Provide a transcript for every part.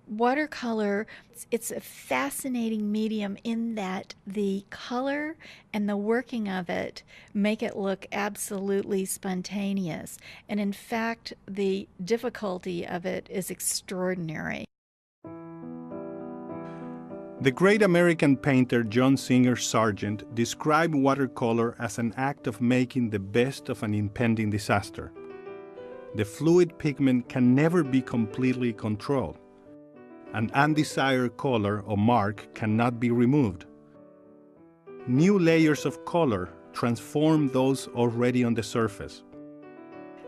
Watercolor, it's a fascinating medium in that the color and the working of it make it look absolutely spontaneous. And in fact, the difficulty of it is extraordinary. The great American painter John Singer Sargent described watercolor as an act of making the best of an impending disaster. The fluid pigment can never be completely controlled. An undesired color or mark cannot be removed. New layers of color transform those already on the surface.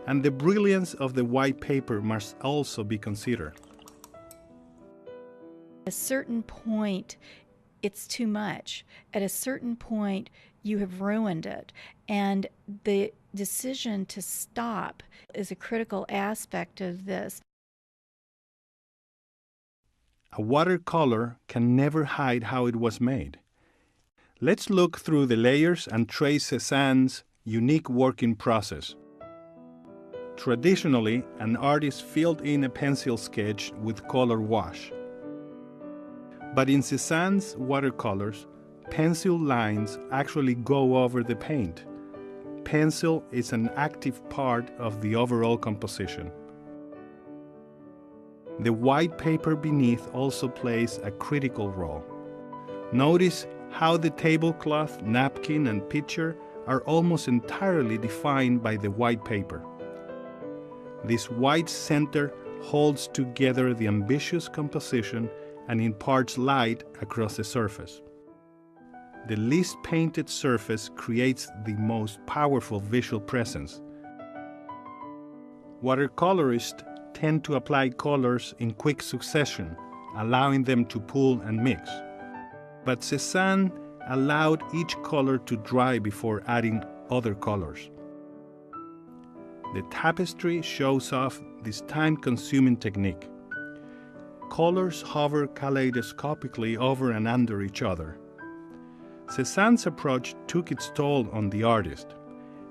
And the brilliance of the white paper must also be considered. At a certain point, it's too much. At a certain point, you have ruined it. And the decision to stop is a critical aspect of this. A watercolor can never hide how it was made. Let's look through the layers and trace Cézannes' unique working process. Traditionally, an artist filled in a pencil sketch with color wash. But in Cézannes' watercolors, pencil lines actually go over the paint. Pencil is an active part of the overall composition. The white paper beneath also plays a critical role. Notice how the tablecloth, napkin, and pitcher are almost entirely defined by the white paper. This white center holds together the ambitious composition and imparts light across the surface. The least painted surface creates the most powerful visual presence. Watercolorists tend to apply colors in quick succession, allowing them to pool and mix. But Cézanne allowed each color to dry before adding other colors. The tapestry shows off this time-consuming technique. Colors hover kaleidoscopically over and under each other. Cézanne's approach took its toll on the artist.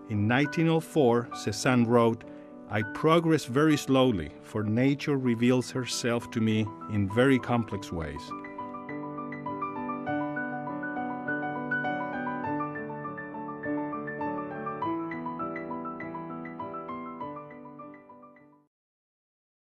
In 1904, Cézanne wrote, "I progress very slowly, for nature reveals herself to me in very complex ways.